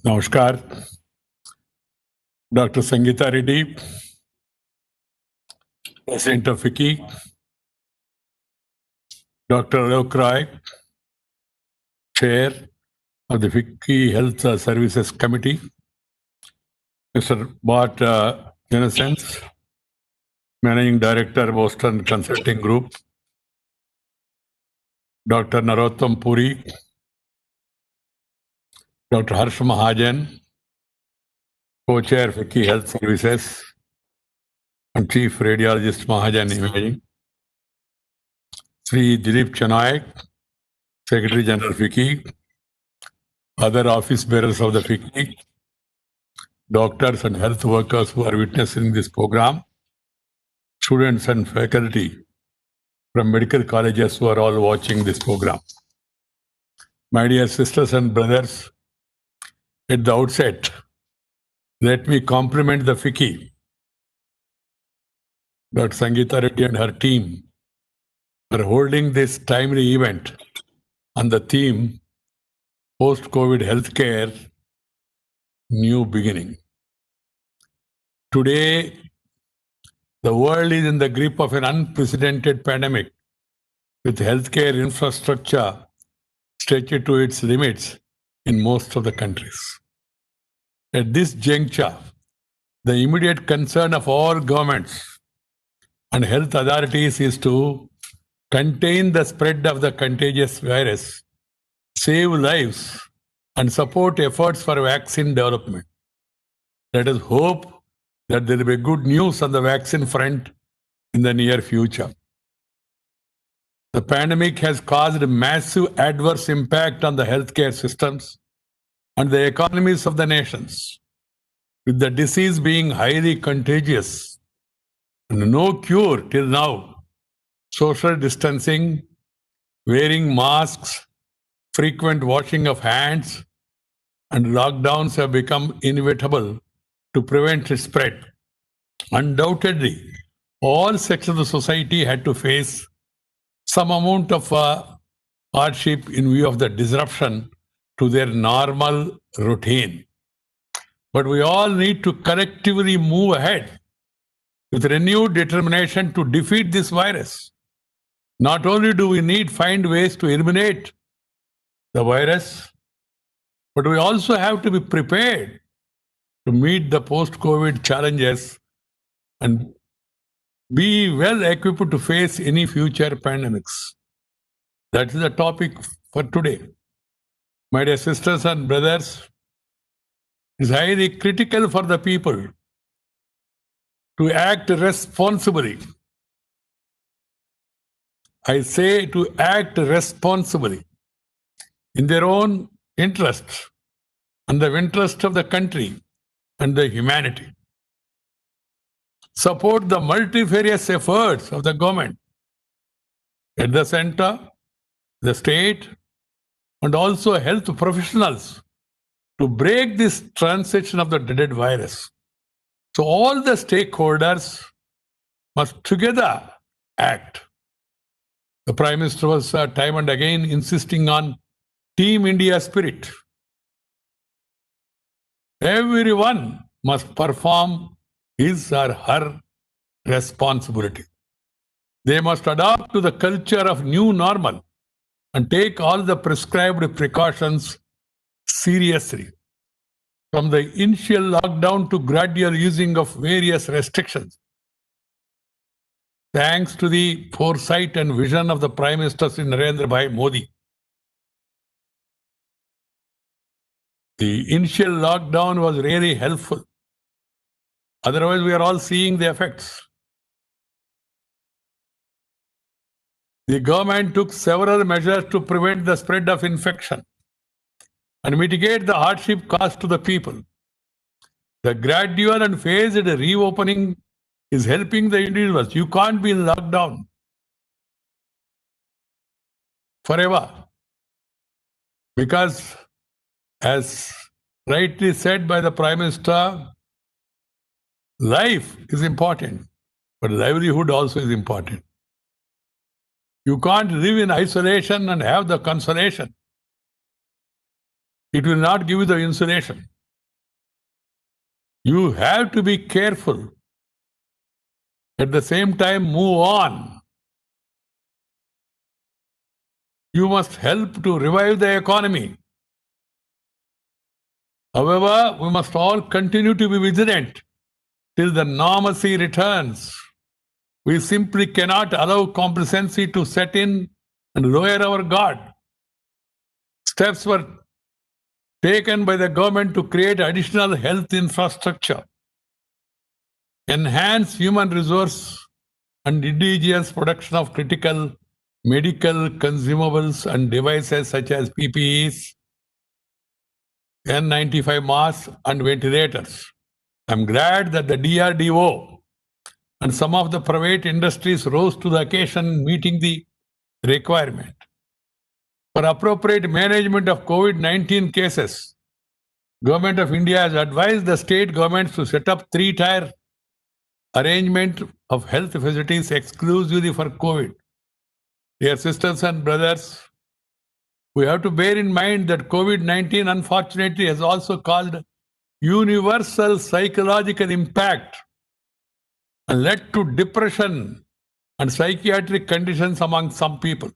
Namaskar. Dr. Sangeeta Reddy, President of FICCI, Dr. Alok Rai, Chair of the FICCI Health Services Committee, Mr. Bart Innocence, Managing Director, Boston Consulting Group, Dr. Narottam Puri, Dr. Harsh Mahajan, Co-Chair FICCI Health Services, and Chief Radiologist Mahajan Imaging, Sri Dilip Chanayak, Secretary General FICCI, other office bearers of the FICCI, doctors and health workers who are witnessing this program, students and faculty from medical colleges who are all watching this program. My dear sisters and brothers, at the outset, let me compliment the FICCI, Dr. Sangeeta Reddy and her team for holding this timely event on the theme Post-COVID Healthcare New Beginning. Today, the world is in the grip of an unprecedented pandemic with healthcare infrastructure stretched to its limits in most of the countries. At this juncture, the immediate concern of all governments and health authorities is to contain the spread of the contagious virus, save lives, and support efforts for vaccine development. Let us hope that there will be good news on the vaccine front in the near future. The pandemic has caused a massive adverse impact on the healthcare systems and the economies of the nations. With the disease being highly contagious and no cure till now, social distancing, wearing masks, frequent washing of hands, and lockdowns have become inevitable to prevent its spread. Undoubtedly, all sections of the society had to face some amount of hardship in view of the disruption to their normal routine. But we all need to collectively move ahead with renewed determination to defeat this virus. Not only do we need to find ways to eliminate the virus, but we also have to be prepared to meet the post-COVID challenges and be well equipped to face any future pandemics. That is the topic for today. My dear sisters and brothers, it is highly critical for the people to act responsibly. I say to act responsibly in their own interest and the interest of the country and the humanity. Support the multifarious efforts of the government at the center, the state, and also health professionals to break this transition of the dreaded virus. So all the stakeholders must together act. The Prime Minister was time and again insisting on Team India spirit. Everyone must perform his or her responsibility. They must adapt to the culture of new normal and take all the prescribed precautions seriously. From the initial lockdown to gradual using of various restrictions, thanks to the foresight and vision of the Prime Minister Sri Narendra Bhai Modi, the initial lockdown was really helpful. Otherwise, we are all seeing the effects. The government took several measures to prevent the spread of infection and mitigate the hardship caused to the people. The gradual and phased reopening is helping the individuals. You can't be in lockdown forever. Because, as rightly said by the Prime Minister, life is important, but livelihood also is important. You can't live in isolation and have the consolation. It will not give you the insulation. You have to be careful. At the same time, move on. You must help to revive the economy. However, we must all continue to be vigilant till the normalcy returns. We simply cannot allow complacency to set in and lower our guard. Steps were taken by the government to create additional health infrastructure, enhance human resource and indigenous production of critical medical consumables and devices such as PPEs, N95 masks, and ventilators. I'm glad that the DRDO and some of the private industries rose to the occasion, meeting the requirement. For appropriate management of COVID-19 cases, Government of India has advised the state governments to set up three-tier arrangement of health facilities exclusively for COVID. Dear sisters and brothers, we have to bear in mind that COVID-19 unfortunately has also caused universal psychological impact and led to depression and psychiatric conditions among some people.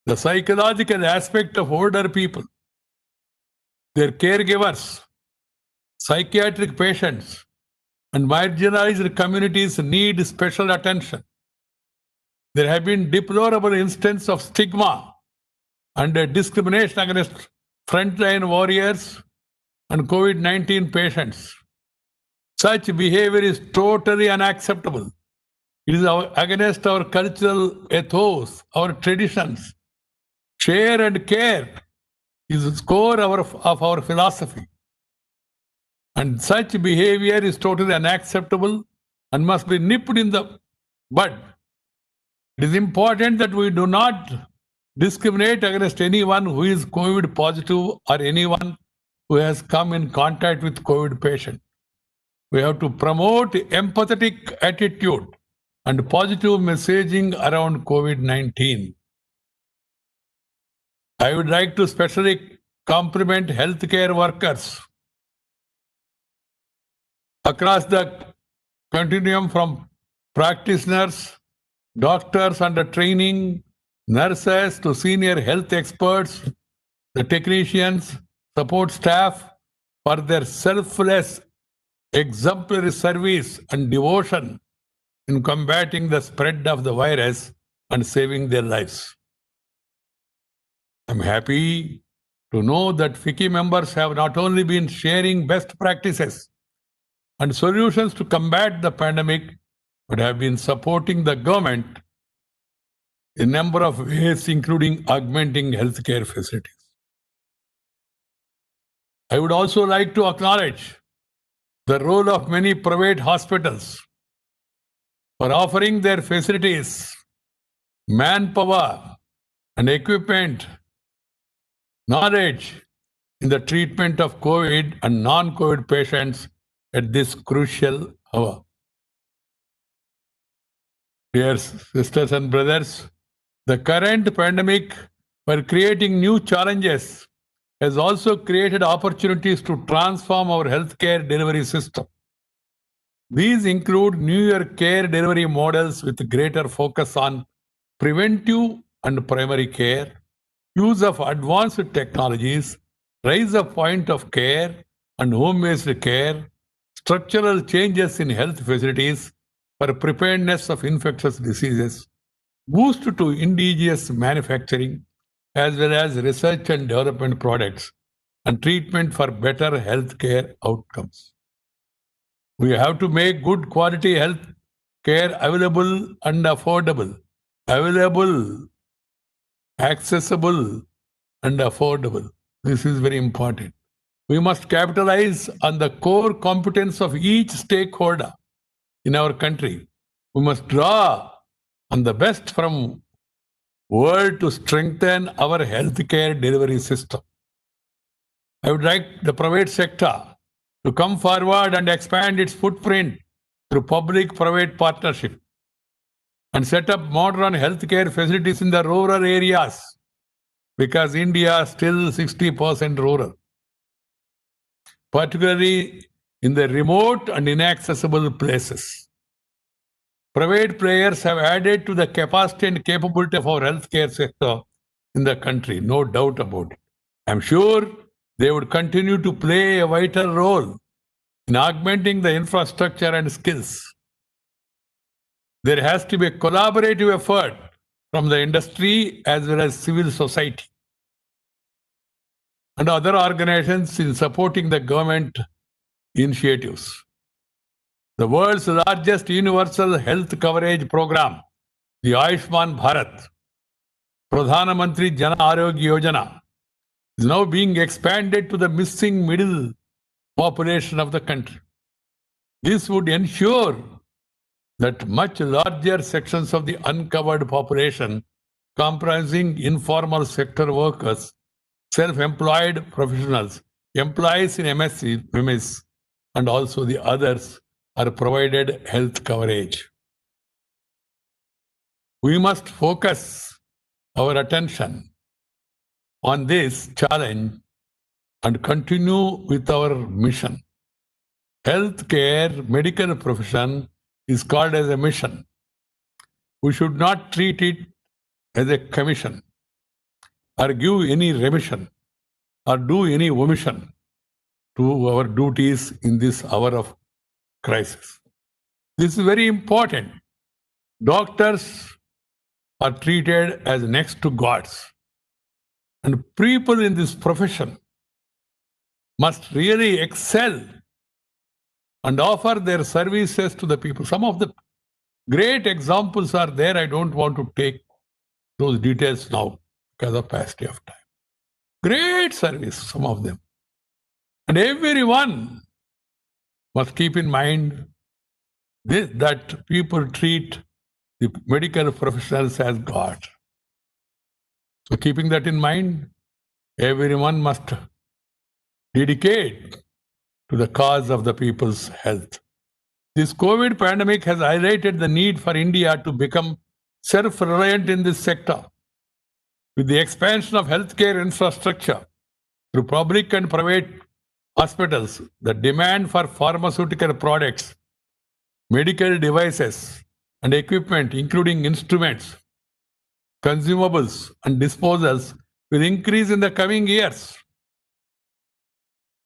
The psychological aspect of older people, their caregivers, psychiatric patients, and marginalized communities need special attention. There have been deplorable instances of stigma and discrimination against frontline warriors and COVID-19 patients. Such behavior is totally unacceptable. It is against our cultural ethos, our traditions. Share and care is the core of our philosophy. And such behavior is totally unacceptable and must be nipped in the bud. It is important that we do not discriminate against anyone who is COVID positive or anyone who has come in contact with COVID patient. We have to promote empathetic attitude and positive messaging around COVID-19. I would like to specially compliment healthcare workers across the continuum from practitioners, doctors under training, nurses to senior health experts, the technicians, support staff for their selfless, exemplary service and devotion in combating the spread of the virus and saving their lives. I'm happy to know that FICCI members have not only been sharing best practices and solutions to combat the pandemic, but have been supporting the government in a number of ways, including augmenting healthcare facilities. I would also like to acknowledge the role of many private hospitals for offering their facilities, manpower, and equipment, knowledge in the treatment of COVID and non-COVID patients at this crucial hour. Dear sisters and brothers, the current pandemic, while creating new challenges, has also created opportunities to transform our healthcare delivery system. These include newer care delivery models with greater focus on preventive and primary care, use of advanced technologies, rise of point of care and home-based care, structural changes in health facilities for preparedness of infectious diseases, boost to indigenous manufacturing, as well as research and development products and treatment for better healthcare outcomes. We have to make good quality health care available and affordable, accessible, and affordable. This is very important. We must capitalize on the core competence of each stakeholder in our country. We must draw on the best from world to strengthen our healthcare delivery system. I would like the private sector to come forward and expand its footprint through public-private partnership and set up modern healthcare facilities in the rural areas, because India is still 60% rural. Particularly in the remote and inaccessible places. Private players have added to the capacity and capability of our healthcare sector in the country, no doubt about it. I'm sure they would continue to play a vital role in augmenting the infrastructure and skills. There has to be a collaborative effort from the industry as well as civil society and other organizations in supporting the government initiatives. The world's largest universal health coverage program, the Ayushman Bharat, Pradhana Mantri Jan Arogya Yojana, is now being expanded to the missing middle population of the country. This would ensure that much larger sections of the uncovered population, comprising informal sector workers, self-employed professionals, employees in MSMEs, and also the others, are provided health coverage. We must focus our attention on this challenge and continue with our mission. Healthcare, medical profession is called as a mission. We should not treat it as a commission or give any remission or do any omission to our duties in this hour of crisis. This is very important. Doctors are treated as next to gods. And people in this profession must really excel and offer their services to the people. Some of the great examples are there. I don't want to take those details now because of paucity of time. Great service, some of them. And everyone must keep in mind this, that people treat the medical professionals as God. So keeping that in mind, everyone must dedicate to the cause of the people's health. This COVID pandemic has highlighted the need for India to become self-reliant in this sector. With the expansion of healthcare infrastructure through public and private hospitals, the demand for pharmaceutical products, medical devices, and equipment, including instruments, consumables, and disposals, will increase in the coming years.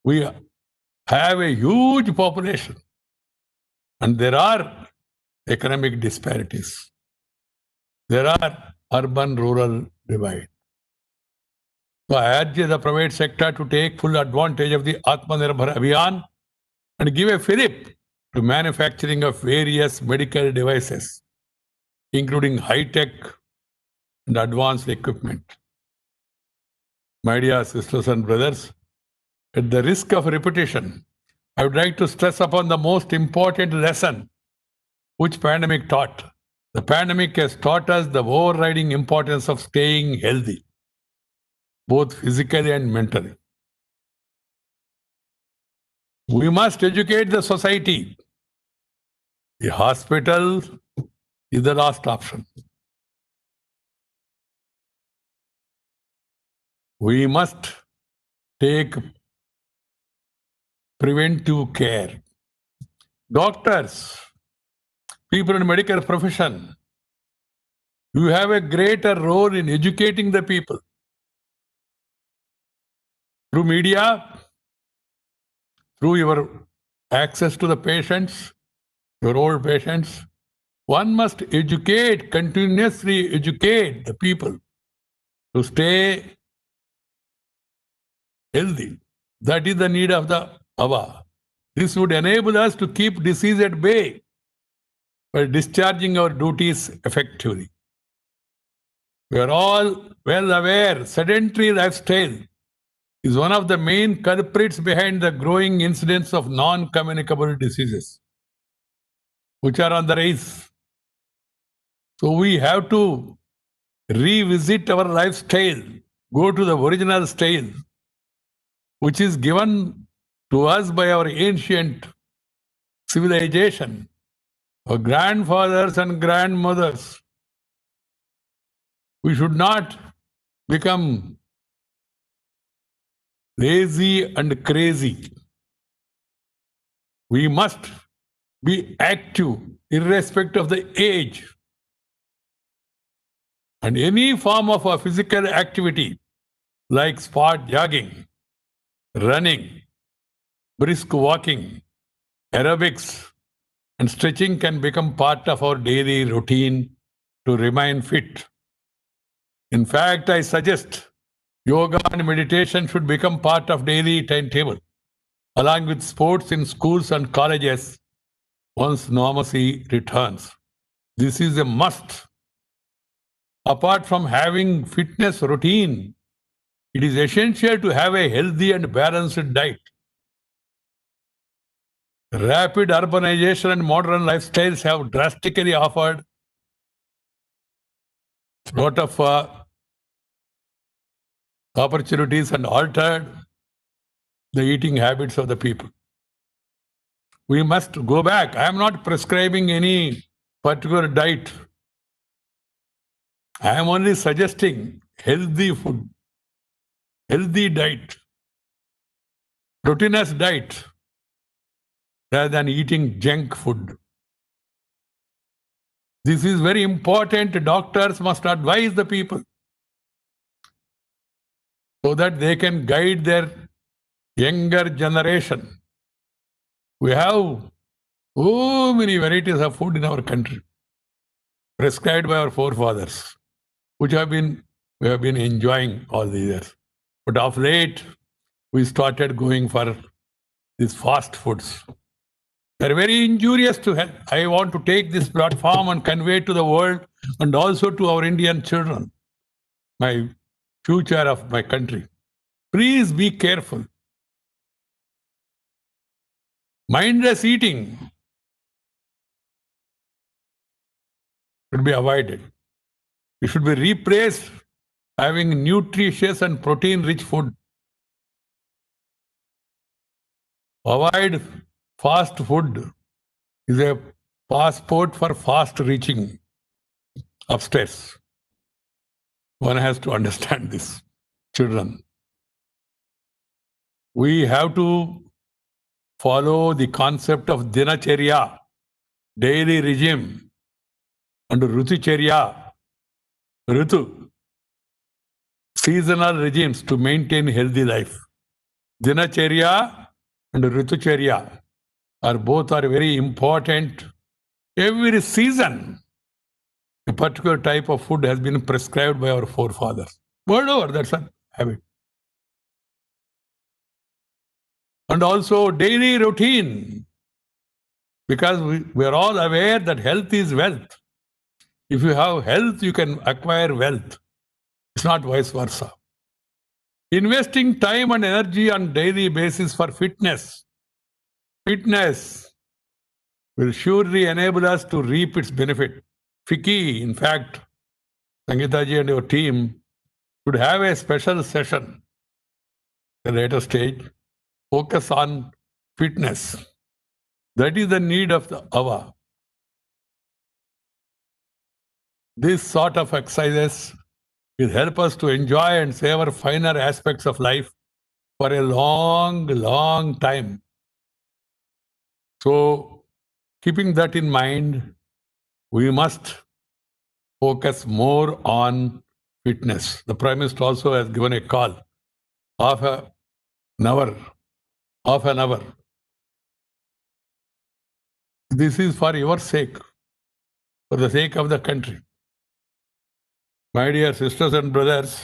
We have a huge population, and there are economic disparities. There are urban-rural divide. So I urge the private sector to take full advantage of the Atmanirbhar Abhiyan and give a fillip to manufacturing of various medical devices, including high-tech and advanced equipment. My dear sisters and brothers, at the risk of repetition, I would like to stress upon the most important lesson which pandemic taught. The pandemic has taught us the overriding importance of staying healthy, both physically and mentally. We must educate the society. The hospital is the last option. We must take preventive care. Doctors, people in medical profession, you have a greater role in educating the people. Through media, through your access to the patients, your old patients, one must educate, continuously educate the people to stay healthy. That is the need of the hour. This would enable us to keep disease at bay by discharging our duties effectively. We are all well aware sedentary lifestyle is one of the main culprits behind the growing incidence of non-communicable diseases, which are on the rise. So we have to revisit our lifestyle, go to the original style, which is given to us by our ancient civilization, our grandfathers and grandmothers. We should not become lazy and crazy. We must be active irrespective of the age. And any form of a physical activity like sport jogging, running, brisk walking, aerobics, and stretching can become part of our daily routine to remain fit. In fact, I suggest yoga and meditation should become part of daily timetable, along with sports in schools and colleges once normalcy returns. This is a must. Apart from having fitness routine, it is essential to have a healthy and balanced diet. Rapid urbanization and modern lifestyles have drastically offered a lot of opportunities and altered the eating habits of the people. We must go back. I am not prescribing any particular diet. I am only suggesting healthy food, healthy diet, proteinous diet, rather than eating junk food. This is very important. Doctors must advise the people so that they can guide their younger generation. We have so many varieties of food in our country prescribed by our forefathers, which we have been enjoying all these years. But of late, we started going for these fast foods. They're very injurious to health. I want to take this platform and convey to the world and also to our Indian children, my future of my country. Please be careful. Mindless eating should be avoided. It should be replaced having nutritious and protein-rich food. Avoid fast food is a passport for fast reaching upstairs. One has to understand this, children. We have to follow the concept of dinacharya, daily regime, and rutucharya, ritu, seasonal regimes to maintain healthy life. Dinacharya and ritucharya are very important. Every season, a particular type of food has been prescribed by our forefathers. World over, that's a habit. And also daily routine, because we are all aware that health is wealth. If you have health, you can acquire wealth. It's not vice versa. Investing time and energy on daily basis for fitness. Fitness will surely enable us to reap its benefit. FICCI, in fact, Sangeeta ji and your team should have a special session at a later stage, focus on fitness. That is the need of the hour. This sort of exercises will help us to enjoy and savor finer aspects of life for a long, long time. So, keeping that in mind, we must focus more on fitness. The Prime Minister also has given a call, half an hour. This is for your sake, for the sake of the country. My dear sisters and brothers,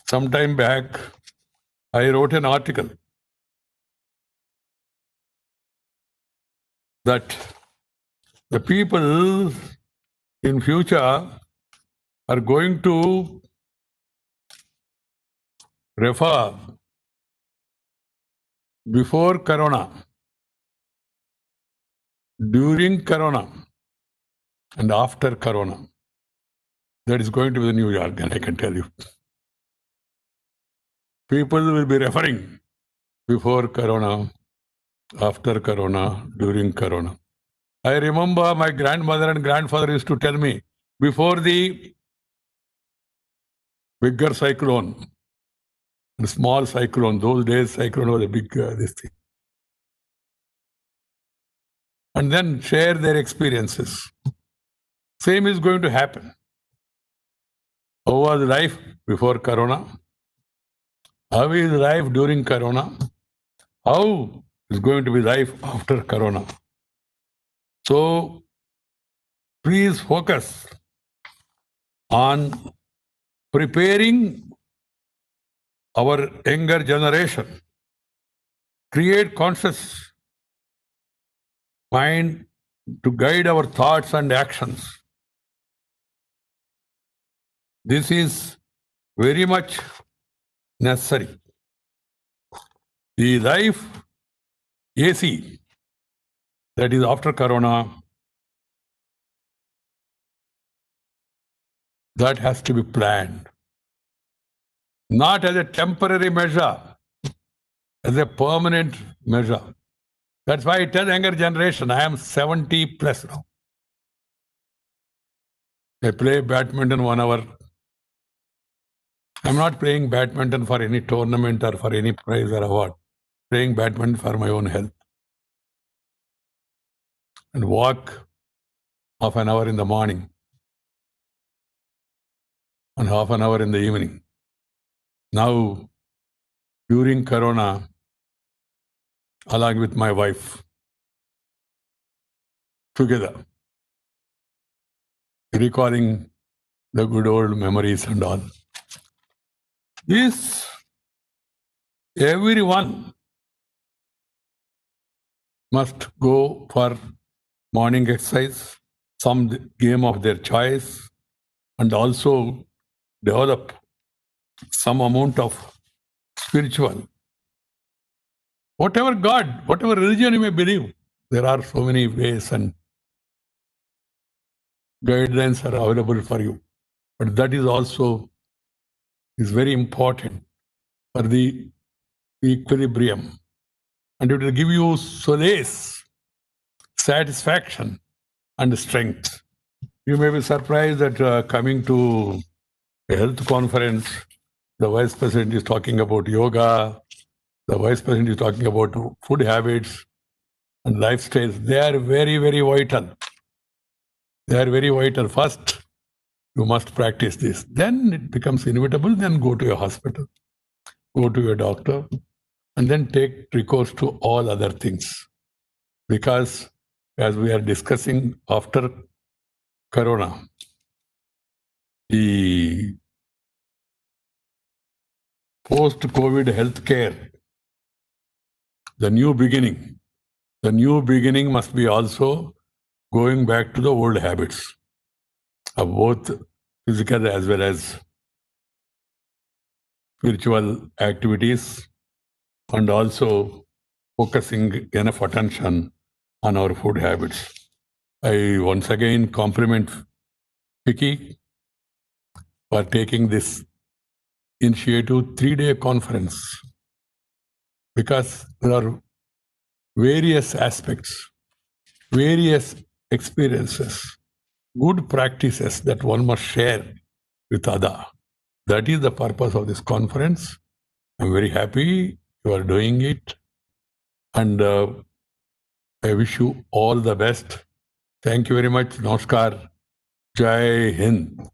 some time back, I wrote an article that the people in future are going to refer before Corona, during Corona, and after Corona. That is going to be the new jargon, I can tell you. People will be referring before Corona, after Corona, during Corona. I remember my grandmother and grandfather used to tell me, before the bigger cyclone, the small cyclone, those days cyclone was a big this thing. and then share their experiences. Same is going to happen. How was life before Corona? How is life during Corona? How is going to be life after Corona? So please focus on preparing our younger generation. Create conscious mind to guide our thoughts and actions. This is very much necessary. The life AC, that is after Corona, that has to be planned. Not as a temporary measure, as a permanent measure. That's why I tell younger generation, I am 70 plus now. I play badminton 1 hour. I'm not playing badminton for any tournament or for any prize or award. Playing badminton for my own health. And walk half an hour in the morning and half an hour in the evening. Now, during Corona, along with my wife, together, recalling the good old memories and all. This, everyone must go for morning exercise, some game of their choice, and also develop some amount of spiritual. Whatever God, whatever religion you may believe, there are so many ways and guidelines are available for you. But that is also is very important for the equilibrium. And it will give you solace, satisfaction, and strength. You may be surprised that coming to a health conference, the vice president is talking about yoga, the vice president is talking about food habits and lifestyles. They are very, very vital. They are very vital. First, you must practice this. Then it becomes inevitable. Then go to your hospital, go to your doctor, and then take recourse to all other things. Because as we are discussing after Corona, the post-COVID healthcare, the new beginning must be also going back to the old habits of both physical as well as spiritual activities, and also focusing enough attention on our food habits. I once again compliment Vicky for taking this initiative 3-day conference, because there are various aspects, various experiences, good practices that one must share with other. That is the purpose of this conference. I'm very happy you are doing it, and I wish you all the best. Thank you very much. Namaskar. Jai Hind.